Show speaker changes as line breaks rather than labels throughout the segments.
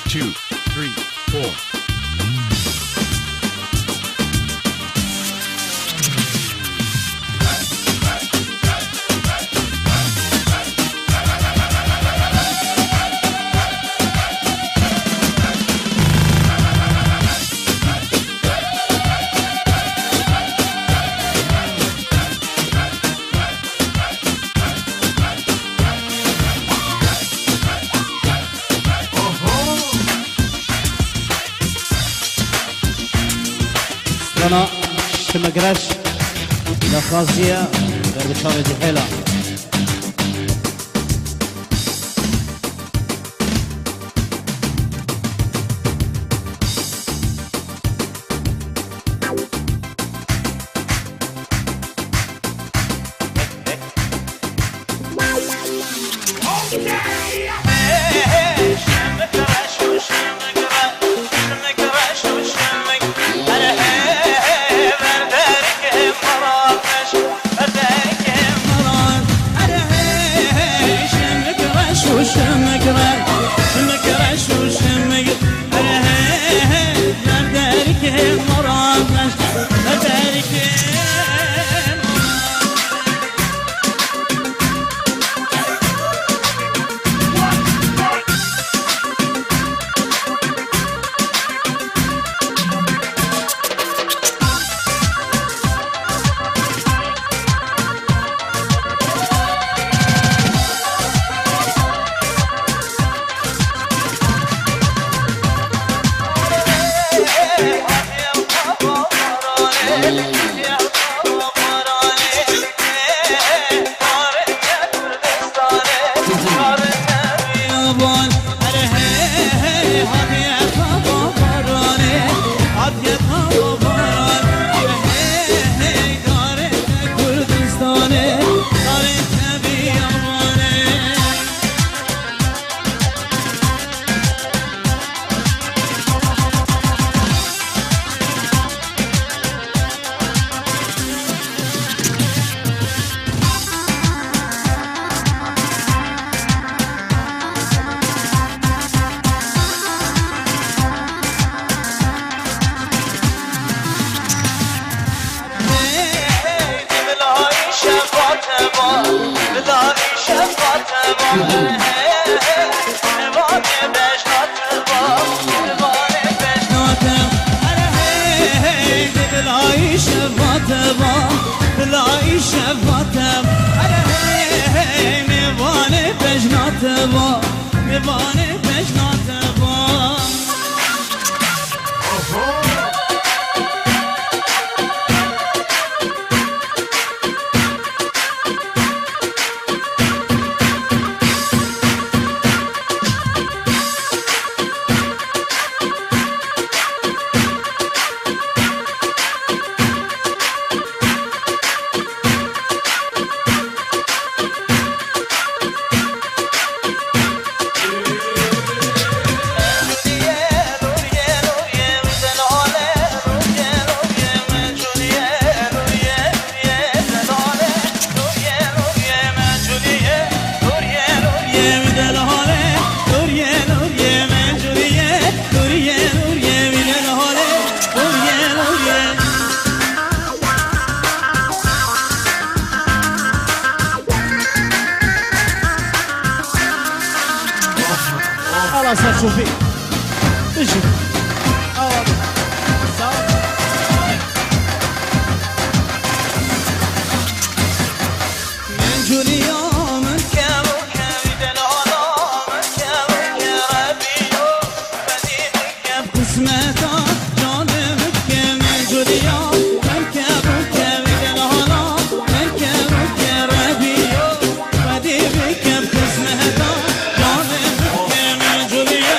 2, 3, 4.
أنا شمقرش لخازية غير بشارة دحيلة خلاص شوفي اجي من جوليا من كابو كابد العلا من كابو كربيو بديك بقسمته جانبك من جوليا من كابو كابد العلا من كابو كربيو بديك بقسمته جانبك من جوليا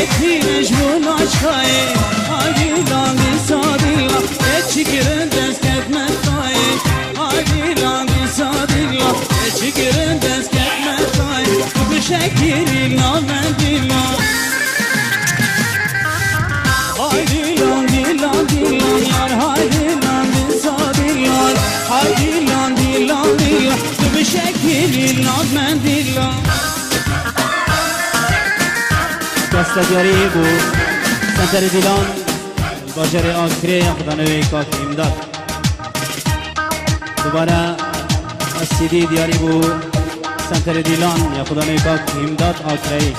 Ettiğiniz bu naçkayı Hagilan disadilla Geçikirin desk etmez dayı Hagilan disadilla Geçikirin desk etmez dayı Bu şekil namendilla Haydi lan dilan dilan yar Haydi lan disadilla Haydi lan dilan dilan Bu şekil namendilla
دستگیری بود سنتر دیلان باجر آکری خدانوی کاک امداد دوباره اسیدی دیاری بود سنتر دیلان یا خدانوی کاک امداد آکری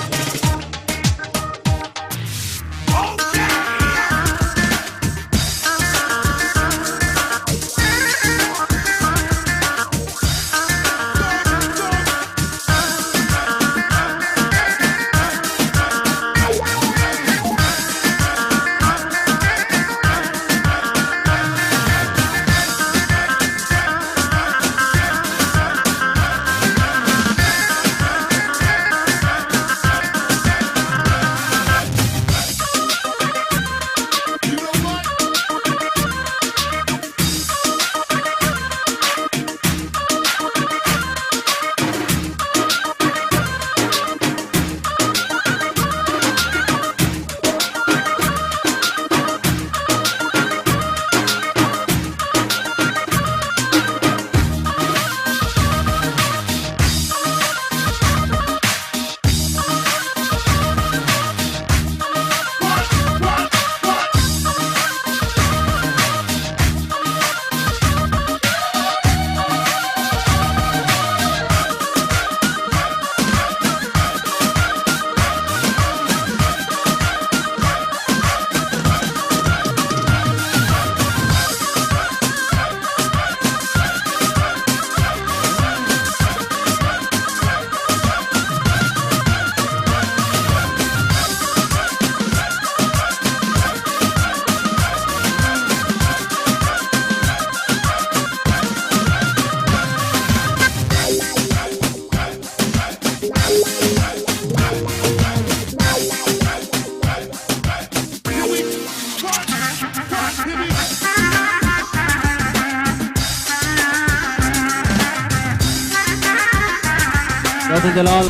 دلال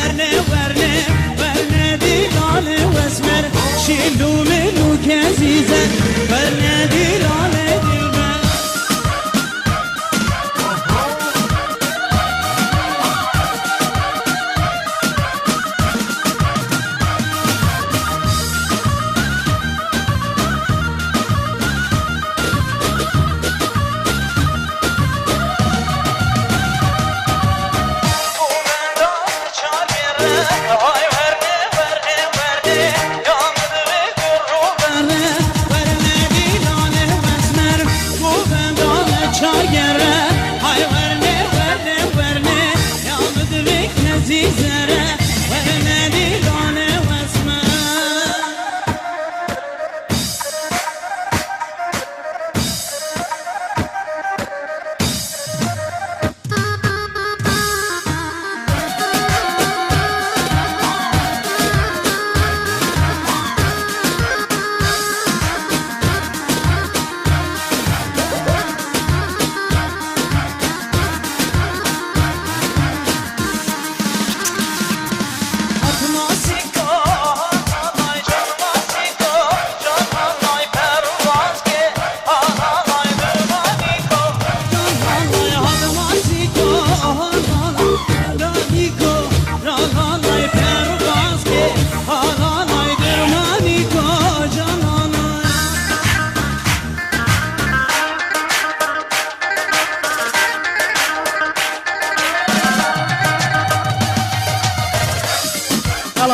Verne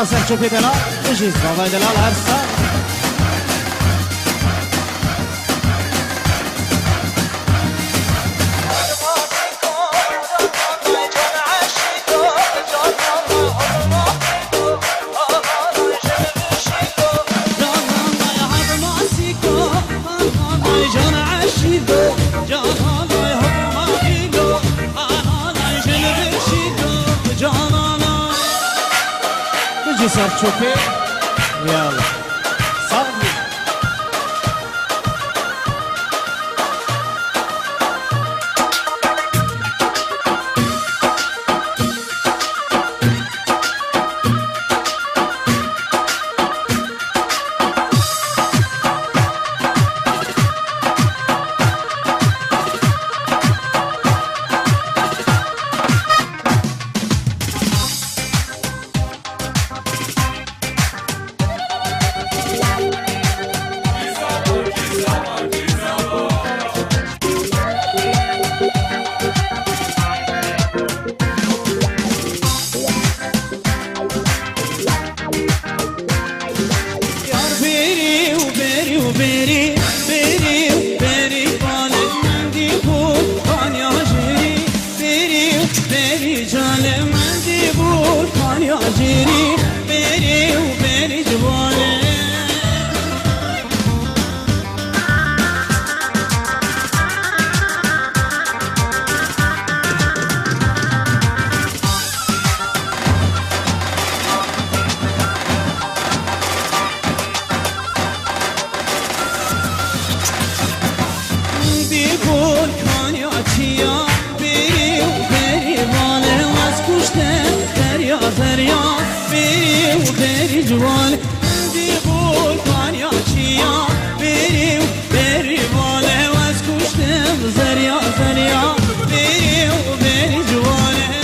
سرچوبی دلال بجیز بابای دلال هر سال سرچوبی یالا سامی جوان دی بول کانیا چیا بری بری باله واس کشتم زریا زریا بری بری جوانه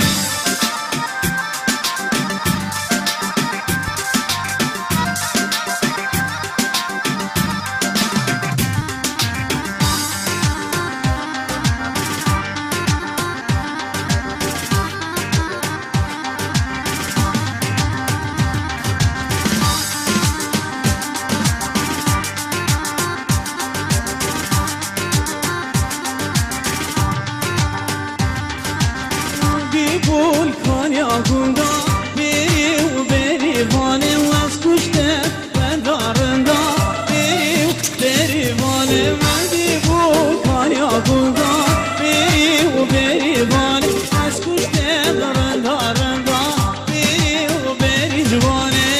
Gunda beri beri vane was kuşte ben darında beri vane verdi bu kaya gunda beri vane was kuşte darında beri jvane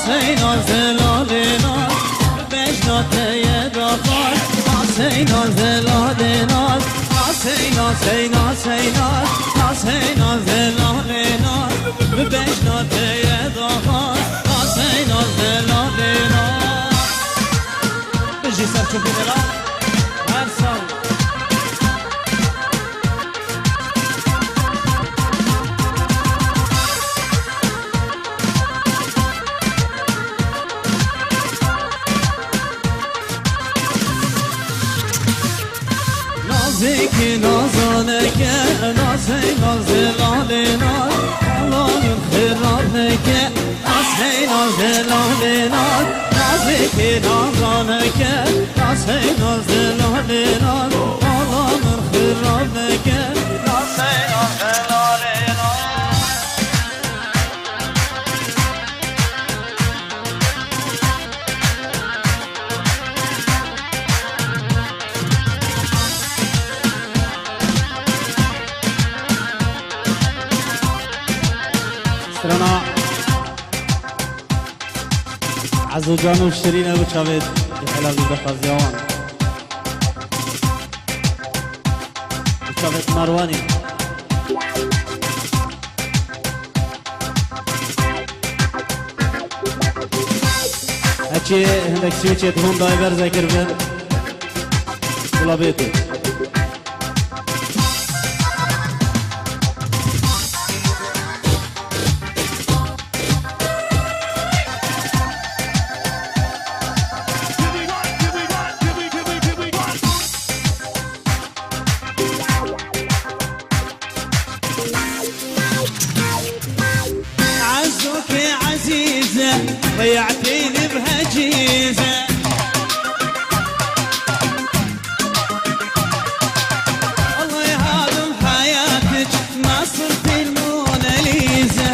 Seyna zelalena Bejna teye rafar Seyna zelalena Seyna seyna seyna Seyna zelalena Bejna teye rafar Seyna zelalena Bejna serçobi delal her sal Zeki nazaneke Nasey nazelalena Allah'ın khirabneke Nasey nazelalena Zeki nazaneke Nasey nazelalena Allah'ın khirabneke Nasey nazelalena Strana عزو جان و شیرین ابو چاوید حالا بی بخوازیان ابو چاوید مروانی هچی هندک سویچه تون دای برزه کربن بلا بیتو
ضيعتيني بهجيزة الله يهاضم حياتك ما صرتي الموناليزا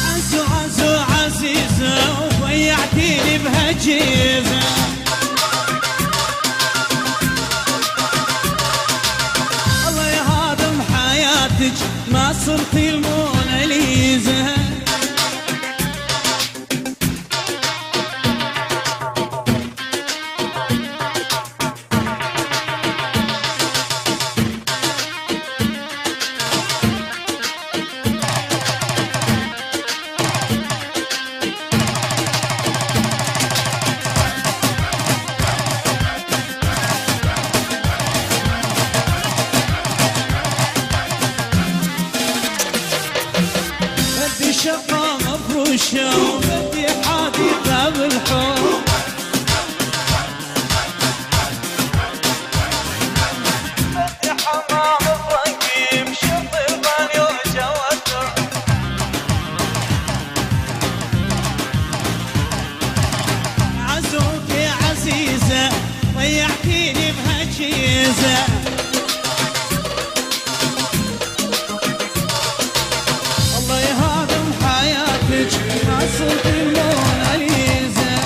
عزو عزو عزيزة وضيعتيني بهجيزة الله يهاضم حياتك ما صرتي الموناليزا شقة مفروشة وبدي حديقة بالحب بدي حمام برقيم شط البانيو جوته عزوك يا عزيزة ضيعتيني بهجيزة ما صرت الموناليزا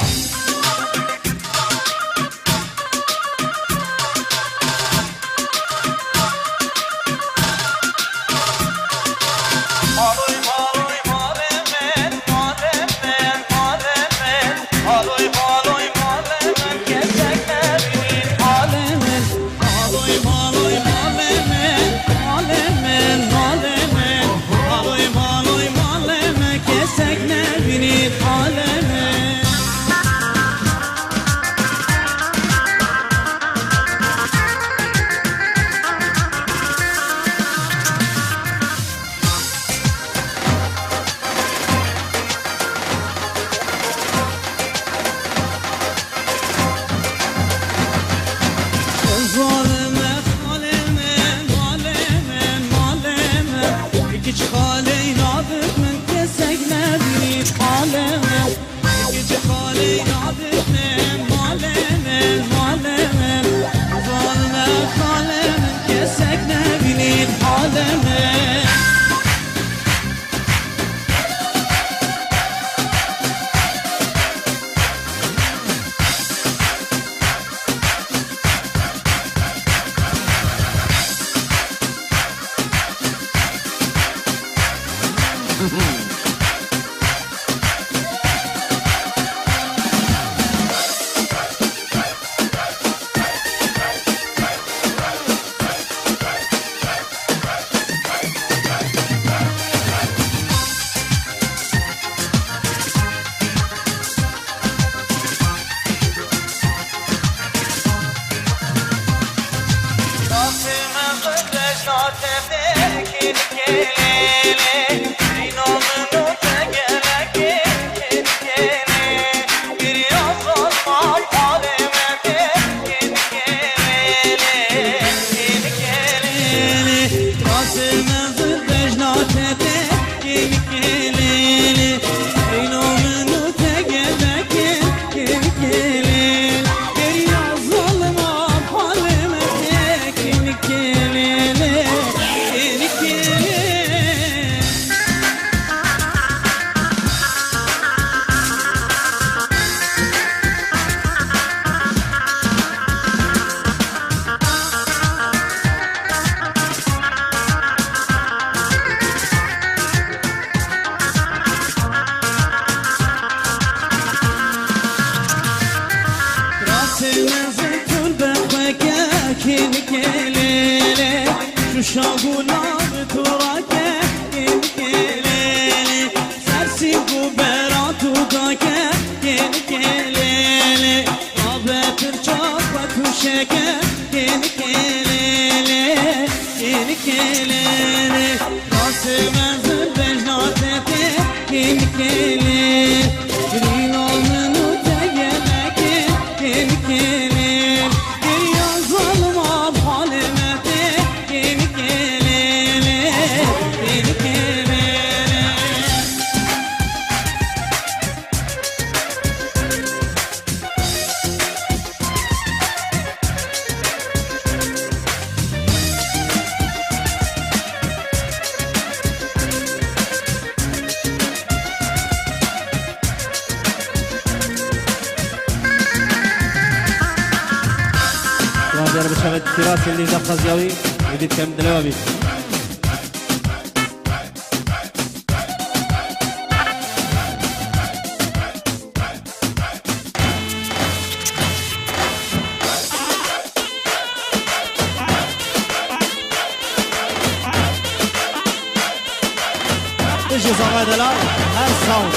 شاغولام تو را که این کلیله سرسیگو برا تو کا که این کلیله آبه پرچاق و تو شکر این کلیله این کلیله راست منزل بجناته این کلیله گرینا منو تگلکه این کلیله گریا ظلم آب حالمته این کلیله این کلیله
وهذا بشغل التراث اللي دخل زاوي يديد كم دلوابي ايش صار هذا لا هالصوت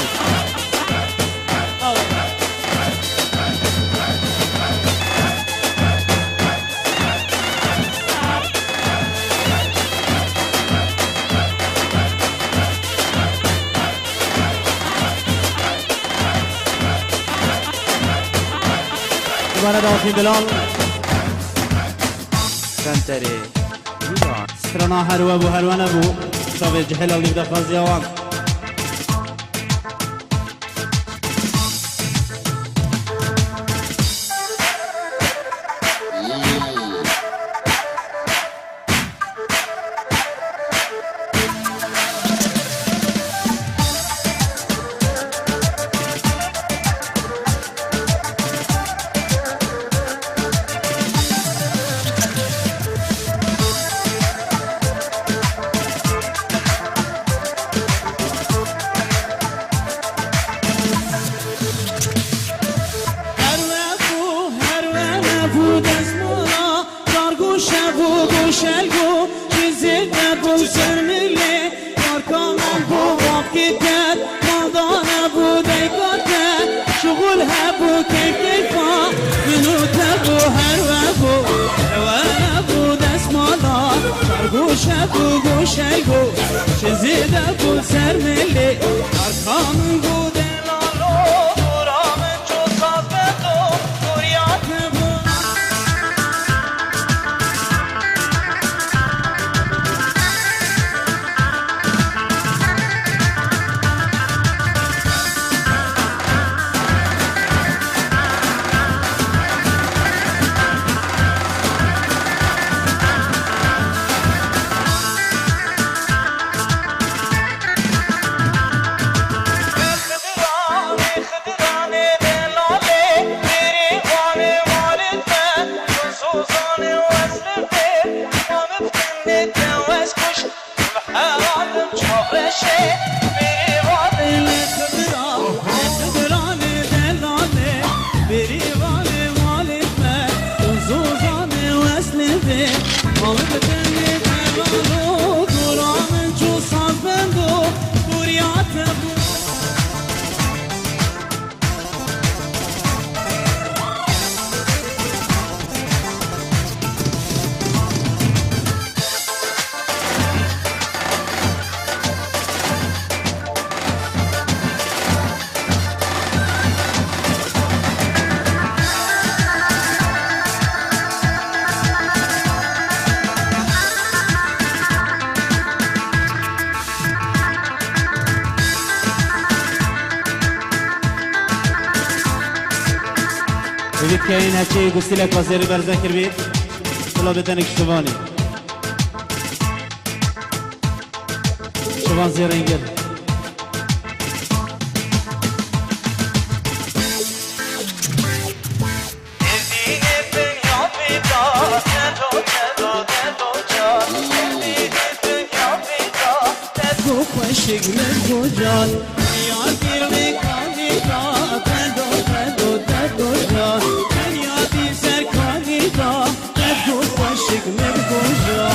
وانا دافي بلال
سنتري
سرنا هرو ابو هروان ابو صاب الجحل اللي بدا فازيوان
شلگو چیزی نبود سرمیلی کارکان بود وقتیت مادان بود ای کارت شغل هبو کیفا منو تبو هر وبو هوا دست مالا کارگو شبو گو شلگو چیزی نبود سرمیلی کارکان بود لالو دورام چو صابتو دوریات بود
ببيت كاين هادشي قلت لك وزير برزاكر بيت طلع بدنك شوفاني شوفان زيرينجر
خوشگ من کجا یاد گیرمی کانی دا تدو تدو تدو جا یادی سر کانی دا تدو خوشگ من کجا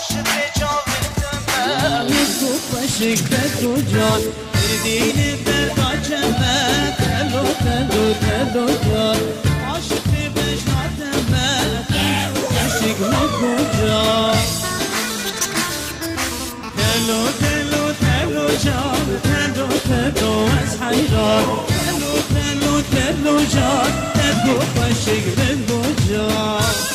عاشق جاودم تو خوشک تو جان دین بردا چمه تلو تلو تلو جان عاشق بجناتم خوشک تو جان تلو تلو تلو جان تلو تلو از حیران تلو تلو تلو جان تلو خوشک تو جان